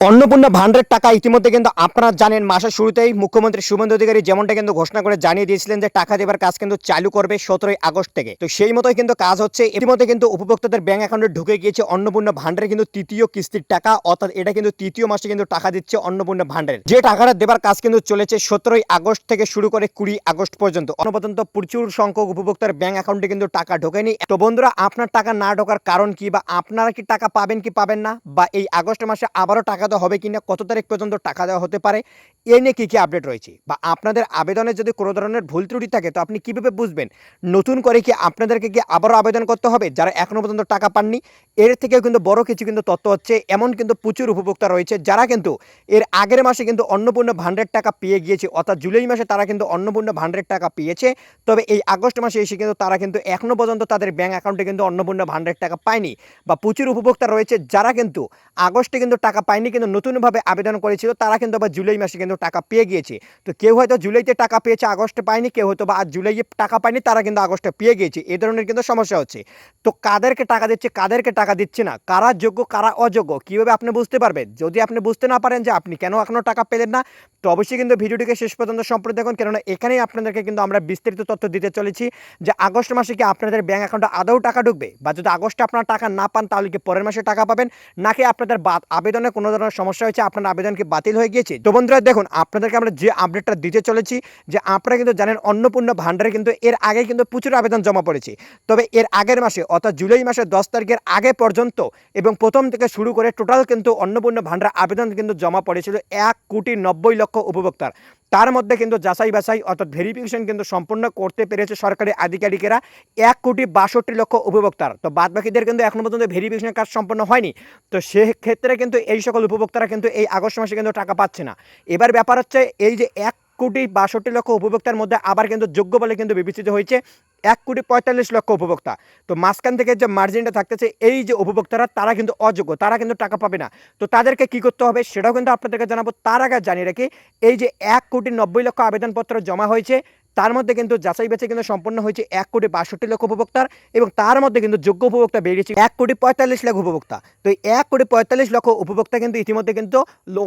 অন্নপূর্ণা ভান্ডারের টাকা ইতিমধ্যে কিন্তু আপনারা জানেন মাসের শুরুতেই মুখ্যমন্ত্রী শুভেন্দু অধিকারী যেমনটা কিন্তু ঘোষণা করে জানিয়ে দিয়েছিলেন যে টাকা দেবার কাজ কিন্তু চালু করবে 17ই আগস্ট থেকে। তো সেই মতোই কিন্তু কাজ হচ্ছে। ইতিমধ্যে কিন্তু উপভোক্তাদের ব্যাংক অ্যাকাউন্টে ঢুকে গিয়েছে অন্নপূর্ণা ভান্ডারে কিন্তু তৃতীয় কিস্তির টাকা, অর্থাৎ এটা কিন্তু তৃতীয় মাসে কিন্তু টাকা দিচ্ছে অন্নপূর্ণা ভান্ডারের। যে টাকাটা দেবার কাজ কিন্তু চলেছে 17ই আগস্ট থেকে শুরু করে 20 আগস্ট পর্যন্ত। অন্য পর্যন্ত প্রচুর সংখ্যক উপভোক্তার ব্যাংক অ্যাকাউন্টে কিন্তু টাকা ঢোকেনি। তো বন্ধুরা, আপনার টাকা না ঢোকার কারণ কি, বা আপনারা কি টাকা পাবেন কি পাবেন না, বা এই আগস্ট মাসে আবারও টাকা দেওয়া হবে কিনা, কত তারিখ পর্যন্ত টাকা দেওয়া হতে পারে, এ নিয়ে কী কী আপডেট রয়েছে, বা আপনাদের আবেদনে যদি কোনো ধরনের ভুল ত্রুটি থাকে তো আপনি কীভাবে বুঝবেন, নতুন করে কি আপনাদেরকে কি আবারও আবেদন করতে হবে যারা এখনও পর্যন্ত টাকা পাননি। এর থেকেও কিন্তু বড় কিছু কিন্তু তথ্য হচ্ছে, এমন কিন্তু প্রচুর উপভোক্তা রয়েছে যারা কিন্তু এর আগের মাসে কিন্তু অন্নপূর্ণা ভান্ডারের টাকা পেয়ে গিয়েছে, অর্থাৎ জুলাই মাসে তারা কিন্তু অন্নপূর্ণা ভান্ডারের টাকা পেয়েছে। তবে এই আগস্ট মাসে এসে কিন্তু তারা কিন্তু এখনও পর্যন্ত তাদের ব্যাংক অ্যাকাউন্টে কিন্তু অন্নপূর্ণা ভান্ডারের টাকা পায়নি, বা প্রচুর উপভোক্তা রয়েছে যারা কিন্তু আগস্টে কিন্তু টাকা পায়নি, কিন্তু নতুনভাবে আবেদন করেছিল, তারা কিন্তু আবার জুলাই মাসে কিন্তু টাকা পেয়ে গিয়েছে। তো কেউ হয়তো জুলাইতে টাকা পেয়েছে, আগস্টে পায়নি, কেউ হয়তো বা আজ জুলাইয়ে টাকা পায়নি, তারা কিন্তু আগস্টে পেয়ে গিয়েছে। এই ধরনের কিন্তু সমস্যা হচ্ছে। তো কাদেরকে টাকা দিচ্ছে, কাদেরকে টাকা দিচ্ছে না, কারা যোগ্য কারা অযোগ্য, কীভাবে আপনি বুঝতে পারবেন? যদি আপনি বুঝতে না পারেন যে আপনি কেন এখনও টাকা পেলেন না, তো অবশ্যই কিন্তু ভিডিওটিকে শেষ পর্যন্ত সম্পূর্ণ দেখুন, কেননা এখানেই আপনাদেরকে কিন্তু আমরা বিস্তারিত তথ্য দিতে চলেছি যে আগস্ট মাসে কি আপনাদের ব্যাংক অ্যাকাউন্টে আদৌ টাকা ঢুকবে, বা যদি আগস্টে আপনারা টাকা না পান তাহলে কি পরের মাসে টাকা পাবেন, নাকি আপনাদের আবেদনে কোনো ধরনের সমস্যা হয়েছে, আপনার আবেদন কি বাতিল হয়ে গিয়েছে। তো বন্ধুরা দেখুন, আপনাদেরকে আমরা যে আপডেটটা দিতে চলেছি, যে আপনারা কিন্তু জানেন অন্নপূর্ণা ভান্ডারে কিন্তু এর আগে কিন্তু প্রচুর আবেদন জমা পড়েছে। তবে এর আগের মাসে অর্থাৎ জুলাই মাসের 10 তারিখের আগে পর্যন্ত এবং প্রথম থেকে শুরু করে টোটাল কিন্তু অন্নপূর্ণা ভান্ডার আবেদন কিন্তু জমা পড়েছিল 1,90,00,000 উপভোক্তার। তার মধ্যে কিন্তু যাচাই বাছাই অর্থাৎ ভেরিফিকেশন কিন্তু সম্পূর্ণ করতে পেরেছে সরকারি আধিকারিকেরা 1,62,00,000 উপভোক্তার। তো বাদ বাকিদের কিন্তু এখনো পর্যন্ত ভেরিফিকেশন কাজ সম্পন্ন হয়নি। তো সেক্ষেত্রে কিন্তু এই সকল উপভোক্তারা কিন্তু এই আগস্ট মাসে কিন্তু টাকা পাচ্ছে না। এবার ব্যাপার হচ্ছে, এই যে 1,62,00,000 উপভোক্তার মধ্যে আবার কিন্তু যোগ্য বলে কিন্তু বিবেচিত হয়েছে 1,45,00,000 উপভোক্তা। তো মাঝখান থেকে যে মার্জিনটা থাকতেছে, এই যে উপভোক্তারা তারা কিন্তু অযোগ্য, তারা কিন্তু টাকা পাবে না। তো তাদেরকে কি করতে হবে সেটাও কিন্তু আপনাদেরকে জানাবো। তার আগে জানিয়ে রাখি, এই যে 1,90,00,000 আবেদনপত্র জমা হয়েছে, তার মধ্যে কিন্তু যাচাই বাছাই কিন্তু সম্পন্ন হয়েছে 1,62,00,000 উপভোক্তার, এবং তার মধ্যে কিন্তু যোগ্য উপভোক্তা বেরিয়েছে 1,45,00,000 উপভোক্তা। তো এই 1,45,00,000 উপভোক্তা কিন্তু ইতিমধ্যে কিন্তু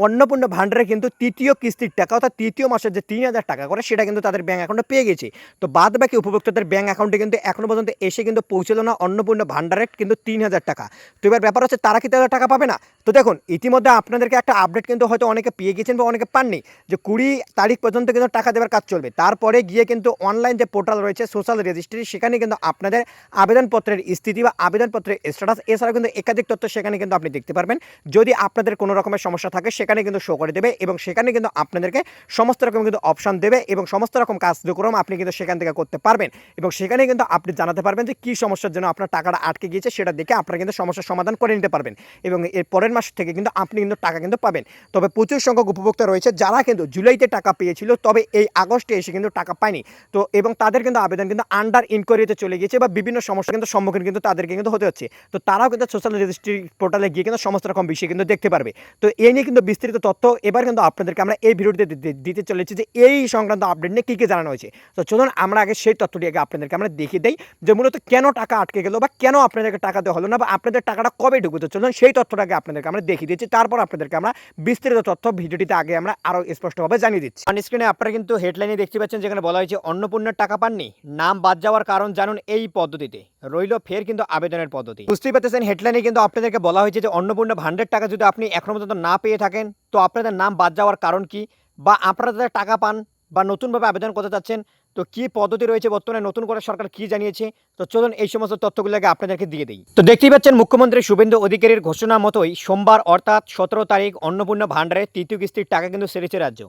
অন্নপূর্ণা ভান্ডারে কিন্তু তৃতীয় কিস্তির টাকা, অর্থাৎ তৃতীয় মাসের যে 3,000 টাকা করে সেটা কিন্তু তাদের ব্যাংক অ্যাকাউন্টে পেয়ে গেছে। তো বাদ বাকি উপভোক্তাদের ব্যাংক অ্যাকাউন্টে কিন্তু এখনো পর্যন্ত এসে কিন্তু পৌঁছলো না অন্নপূর্ণা ভান্ডারের কিন্তু 3,000 টাকা। তো এবার ব্যাপার হচ্ছে, তারা কি তাদের টাকা পাবে না? তো দেখুন, ইতিমধ্যে আপনাদেরকে একটা আপডেট কিন্তু হয়তো অনেকে পেয়ে গেছেন বা অনেকে পাননি, যে 20 তারিখ পর্যন্ত কিন্তু টাকা দেওয়ার কাজ চলবে। তারপরে গিয়ে কিন্তু অনলাইন যে পোর্টাল রয়েছে সোশ্যাল রেজিস্ট্রি, সেখানে কিন্তু আপনাদের আবেদনপত্রের স্থিতি বা আবেদনপত্রের স্ট্যাটাস, এছাড়াও কিন্তু একাধিক তথ্য সেখানে কিন্তু আপনি দেখতে পারবেন। যদি আপনাদের কোনো রকমের সমস্যা থাকে সেখানে কিন্তু শো করে দেবে, এবং সেখানে কিন্তু আপনাদেরকে সমস্ত রকম কিন্তু অপশান দেবে, এবং সমস্ত রকম কার্যক্রম আপনি কিন্তু সেখান থেকে করতে পারবেন, এবং সেখানে কিন্তু আপনি জানাতে পারবেন যে কী সমস্যার জন্য আপনার টাকাটা আটকে গিয়েছে, সেটা দেখে আপনারা কিন্তু সমস্যার সমাধান করে নিতে পারবেন, এবং এর পরের মাস থেকে কিন্তু আপনি কিন্তু টাকা কিন্তু পাবেন। তবে প্রচুর সংখ্যক উপভোক্তা রয়েছে যারা কিন্তু জুলাইতে টাকা পেয়েছিল, তবে এই আগস্টে এসে কিন্তু টাকা পায়নি। তো এবং তাদের কিন্তু আবেদন কিন্তু আন্ডার ইনকোয়ারিতে চলে গিয়েছে, বা বিভিন্ন সমস্যা কিন্তু সম্মুখীন কিন্তু তাদেরকে কিন্তু হতে হচ্ছে। তো তারাও কিন্তু সোশ্যাল রেজিস্ট্রি পোর্টালে গিয়ে কিন্তু সমস্ত রকম বিষয় কিন্তু দেখতে পারবে। তো এই নিয়ে কিন্তু বিস্তারিত তথ্য এবার কিন্তু আপনাদেরকে আমরা এই ভিডিওতে দিতে চলেছি, যে এই সংক্রান্ত আপডেট নিয়ে কী কী জানানো হয়েছে। তো চলুন আমরা আগে সেই তথ্যটি আগে আপনাদেরকে আমরা দেখিয়ে দেই, যে মূলত কেন টাকা আটকে গেল, বা কেন আপনাদেরকে টাকা দেওয়া হলো না, বা আপনাদের টাকাটা কবে ঢুকবে। তো চলুন সেই তথ্যটাকে আপনাদেরকে আমরা দেখিয়ে দিচ্ছি, তারপর আপনাদেরকে আমরা বিস্তারিত তথ্য ভিডিওটিতে আগে আমরা আরও স্পষ্টভাবে জানিয়ে দিচ্ছি। অন স্ক্রিনে আপনারা কিন্তু হেডলাইনে দেখতে পাচ্ছেন, যেখানে বলা হয়েছে অন্নপূর্ণার টাকা পাননি, নাম বাদ যাওয়ার কারণ জানুন এই পদ্ধতিতে, রইল ফের কিন্তু আবেদনের পদ্ধতি। বুঝতেই পারতেছেন, হেডলাইনে কিন্তু আপনাদেরকে বলা হয়েছে যে অন্নপূর্ণা ভান্ডারের টাকা যদি আপনি এখনো পর্যন্ত না পেয়ে থাকেন, তো আপনাদের নাম বাদ যাওয়ার কারণ কি, বা আপনারা টাকা পান বা নতুনভাবে আবেদন করতে চাচ্ছেন, তো কি পদ্ধতি রয়েছে বর্তমানে, নতুন করে সরকার কি জানিয়েছে। তো চলুন এই সমস্ত তথ্যগুলোকে আপনাদেরকে দিয়ে দিই। তো দেখতেই পাচ্ছেন, মুখ্যমন্ত্রী শুভেন্দু অধিকারীর ঘোষণা মতোই সোমবার অর্থাৎ 17 তারিখ অন্নপূর্ণা ভান্ডারের তৃতীয় কিস্তির টাকা কিন্তু সেরেছে রাজ্য।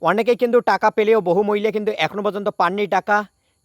অনেকেই কিন্তু টাকা পেলেও বহু মহিলা কিন্তু এখনো পর্যন্ত পাননি টাকা।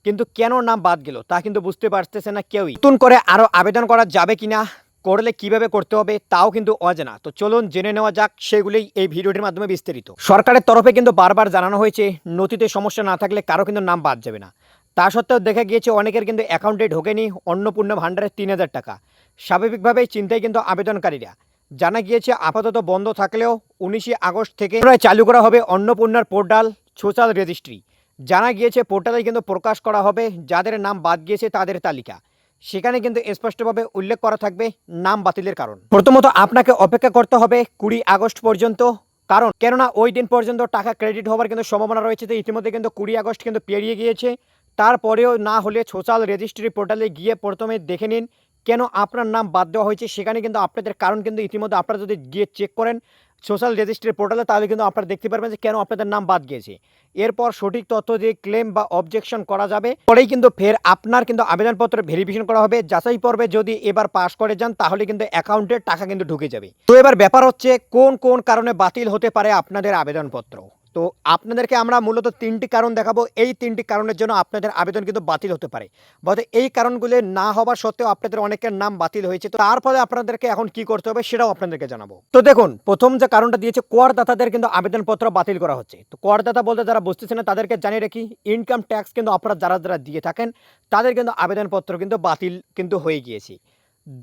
কিন্তু কেন নাম বাদ গেল তা কিন্তু বুঝতে পারতেছে না কেউই। নতুন করে আরও আবেদন করা যাবে কিনা, করলে কিভাবে করতে হবে তাও কিন্তু অজানা। তো চলুন জেনে নেওয়া যাক সেগুলোই এই ভিডিওটির মাধ্যমে বিস্তারিত। সরকারের তরফে কিন্তু বারবার জানানো হয়েছে নথিতে সমস্যা না থাকলে কারো কিন্তু নাম বাদ যাবে না। তা সত্ত্বেও দেখা গিয়েছে অনেকের কিন্তু অ্যাকাউন্টে ঢোকেনি অন্নপূর্ণা ভান্ডারের 3,000 টাকা। স্বাভাবিকভাবেই চিন্তায় কিন্তু আবেদনকারীরা। জানা গিয়েছে আপাতত বন্ধ থাকলেও 19 আগস্ট থেকে চালু করা হবে অন্নপূর্ণার পোর্টাল সোশ্যাল রেজিস্ট্রি। জানা গিয়েছে পোর্টালে কিন্তু প্রকাশ করা হবে যাদের নাম বাদ গিয়েছে তাদের তালিকা। সেখানে কিন্তু স্পষ্টভাবে উল্লেখ করা থাকবে নাম বাতিলের কারণ। প্রথমত আপনাকে অপেক্ষা করতে হবে 20 আগস্ট পর্যন্ত, কারণ কেননা ওই দিন পর্যন্ত টাকা ক্রেডিট হওয়ার কিন্তু সম্ভাবনা রয়েছে। তো ইতিমধ্যে কিন্তু 20 আগস্ট কিন্তু পেরিয়ে গিয়েছে। তারপরেও না হলে সোশ্যাল রেজিস্ট্রি পোর্টালে গিয়ে প্রথমে দেখে নিন কেন আপনার নাম বাদ দেওয়া হয়েছে। সেখানে কিন্তু আপনাদের কারণ কিন্তু ইতিমধ্যে আপনারা যদি গিয়ে চেক করেন সোশ্যাল রেজিস্ট্রি পোর্টালে, তাহলে কিন্তু আপনারা দেখতে পারবেন যে কেন আপনাদের নাম বাদ গিয়েছে। এরপর সঠিক তথ্য দিয়ে ক্লেম বা অবজেকশন করা যাবে। পরেই কিন্তু ফের আপনার কিন্তু আবেদনপত্র ভেরিফিকেশন করা হবে, যাচাই পর্বে যদি এবার পাস করে যান তাহলে কিন্তু অ্যাকাউন্টের টাকা কিন্তু ঢুকে যাবে। তো এবার ব্যাপার হচ্ছে কোন কোন কারণে বাতিল হতে পারে আপনাদের আবেদনপত্র। তো আপনাদেরকে আমরা মূলত 3টি কারণ দেখাবো। এই 3টি কারণের জন্য আপনাদের আবেদন কিন্তু বাতিল হতে পারে। বলতে এই কারণগুলো না হওয়ার সত্ত্বেও আপনাদের অনেকের নাম বাতিল হয়েছে। তো তার ফলে আপনাদেরকে এখন কি করতে হবে সেটাও আপনাদেরকে জানাবো। তো দেখুন, প্রথম যে কারণটা দিয়েছে করদাতাদের কিন্তু আবেদনপত্র বাতিল করা হচ্ছে। তো করদাতা বলতে যারা বুঝতেছে না তাদেরকে জানিয়ে রাখি, ইনকাম ট্যাক্স কিন্তু আপনারা যারা যারা দিয়ে থাকেন তাদের কিন্তু আবেদনপত্র কিন্তু বাতিল কিন্তু হয়ে গিয়েছে।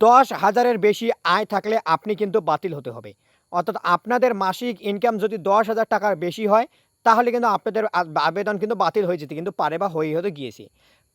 10,000-এর বেশি আয় থাকলে আপনি কিন্তু বাতিল হতে হবে। অর্থাৎ আপনাদের মাসিক ইনকাম যদি 10,000 টাকার বেশি হয় তাহলে কিন্তু আপনাদের আবেদন কিন্তু বাতিল হয়ে যেতে কিন্তু পারে বা হয়ে হতে গিয়েছে।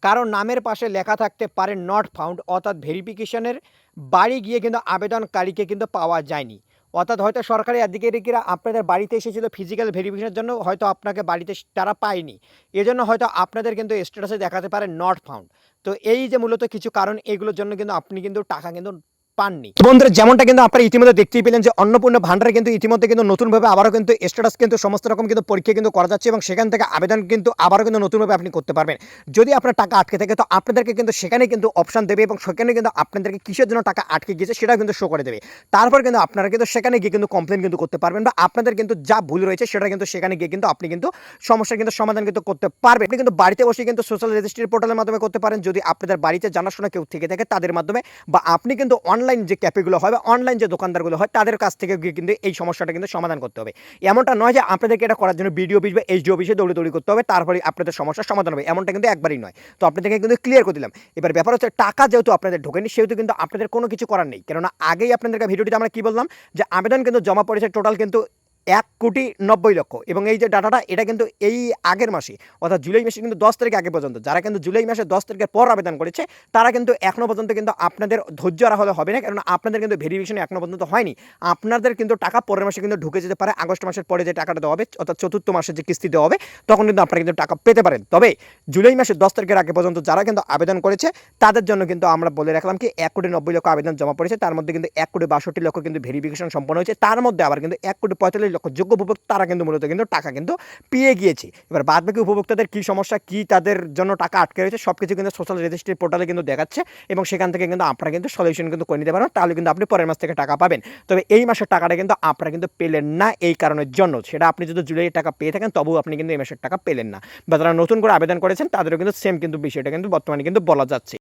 কারণ নামের পাশে লেখা থাকতে পারে নট ফাউন্ড, অর্থাৎ ভেরিফিকেশনের বাড়ি গিয়ে কিন্তু আবেদনকারীকে কিন্তু পাওয়া যায়নি। অর্থাৎ হয়তো সরকারি আধিকারিকরা আপনাদের বাড়িতে এসেছিল ফিজিক্যাল ভেরিফিকেশনের জন্য, হয়তো আপনাকে বাড়িতে তারা পায়নি, এজন্য হয়তো আপনাদের কিন্তু স্ট্যাটাসে দেখাতে পারে নট ফাউন্ড। তো এই যে মূলত কিছু কারণ, এগুলোর জন্য কিন্তু আপনি কিন্তু টাকা কিন্তু পাননি। বন্ধুরা, যেমনটা কিন্তু আপনারা ইতিমধ্যে দেখতেই পেলেন যে অন্নপূর্ণা ভান্ডারে কিন্তু ইতিমধ্যে কিন্তু নতুনভাবে আবারও কিন্তু স্ট্যাটাস কিন্তু সমস্ত রকম কিন্তু পরীক্ষা কিন্তু করা যাচ্ছে এবং সেখান থেকে আবেদন কিন্তু আবারও কিন্তু নতুনভাবে আপনি করতে পারবেন। যদি আপনার টাকা আটকে থাকে তো আপনাদেরকে কিন্তু সেখানে কিন্তু অপশন দেবে এবং সেখানে কিন্তু আপনাদেরকে কিসের জন্য টাকা আটকে গিয়েছে সেটাও কিন্তু শো করে দেবে। তারপর কিন্তু আপনারা কিন্তু সেখানে গিয়ে কিন্তু কমপ্লেন কিন্তু করতে পারবেন বা আপনাদের কিন্তু যা ভুল রয়েছে সেটা কিন্তু সেখানে গিয়ে কিন্তু আপনি কিন্তু সমস্যার কিন্তু সমাধান কিন্তু করতে পারবেন। আপনি কিন্তু বাড়িতে বসে কিন্তু সোশ্যাল রেজিস্ট্রি পোর্টালের মাধ্যমে করতে পারেন যদি আপনাদের বাড়িতে জানাশোনা কেউ থেকে থাকে তাদের মাধ্যমে, বা আপনি কিন্তু অনলাইন যে ক্যাফেগুলো হয় বা অনলাইন যে দোকানদারগুলো হয় তাদের কাছ থেকে গিয়ে কিন্তু এই সমস্যাটা কিন্তু সমাধান করতে হবে। এমনটা নয় যে আপনাদেরকে এটা করার জন্য বিডিও অফিস বা এইচডি অফিসে দৌড়ি করতে হবে তারপরে আপনাদের সমস্যার সমাধান হবে, এমনটা কিন্তু একবারই নয়। তো আপনাদেরকে কিন্তু ক্লিয়ার করে দিলাম। এবার ব্যাপার হচ্ছে টাকা যেহেতু আপনাদের ঢোকেনি সেহেতু কিন্তু আপনাদের কোনো কিছু করার নেই, কেননা আগেই আপনাদেরকে ভিডিওটিতে আমরা কি বললাম যে আবেদন কিন্তু জমা পড়েছে টোটাল কিন্তু 1,90,00,000 এবং এই যে ডাটাটা এটা কিন্তু এই আগের মাসে অর্থাৎ জুলাই মাসে কিন্তু 10 তারিখ আগে পর্যন্ত যারা কিন্তু জুলাই মাসে 10 তারিখের পর আবেদন করেছে তারা কিন্তু এখনো পর্যন্ত কিন্তু আপনাদের ধৈর্য রাখা হলে হবে না, কারণ আপনাদের কিন্তু ভেরিফিকেশন এখনো পর্যন্ত হয়নি। আপনাদের কিন্তু টাকা পরের মাসে কিন্তু ঢুকে যেতে পারে, আগস্ট মাসের পরে যে টাকাটা দেওয়া হবে অর্থাৎ চতুর্থ মাসে যে কিস্তি দেওয়া হবে তখন কিন্তু আপনারা কিন্তু টাকা পেতে পারেন। তবে জুলাই মাসের 10 তারিখের আগে পর্যন্ত যারা কিন্তু আবেদন করেছে তাদের জন্য কিন্তু আমরা বলে রাখলাম কি 1,90,00,000 আবেদন জমা পড়েছে, তার মধ্যে কিন্তু 1,62,00,000 কিন্তু ভেরিফিকেশন সম্পন্ন হয়েছে, তার মধ্যে আবার কিন্তু 1,45,00,000 যোগ্য উপভোক্তা তারা কিন্তু মূলত কিন্তু টাকা কিন্তু পেয়ে গিয়েছে। এবার বাদ বাকি উপভোক্তাদের কী সমস্যা, কী তাদের জন্য টাকা আটকে রয়েছে সব কিছু কিন্তু সোশ্যাল রেজিস্ট্রি পোর্টালে কিন্তু দেখাচ্ছে এবং সেখান থেকে কিন্তু আপনারা কিন্তু সলিউশন কিন্তু করে নিতে পারবেন, তাহলে কিন্তু আপনি পরের মাস থেকে টাকা পাবেন। তবে এই মাসের টাকাটা কিন্তু আপনারা কিন্তু পেলেন না এই কারণের জন্য, সেটা আপনি যদি জুলাইয়ের টাকা পেয়ে থাকেন তবুও আপনি কিন্তু এই মাসের টাকা পেলেন না, বা যারা নতুন করে আবেদন করেছেন তাদেরও কিন্তু সেম কিন্তু বিষয়টা কিন্তু বর্তমানে কিন্তু বলা যাচ্ছে।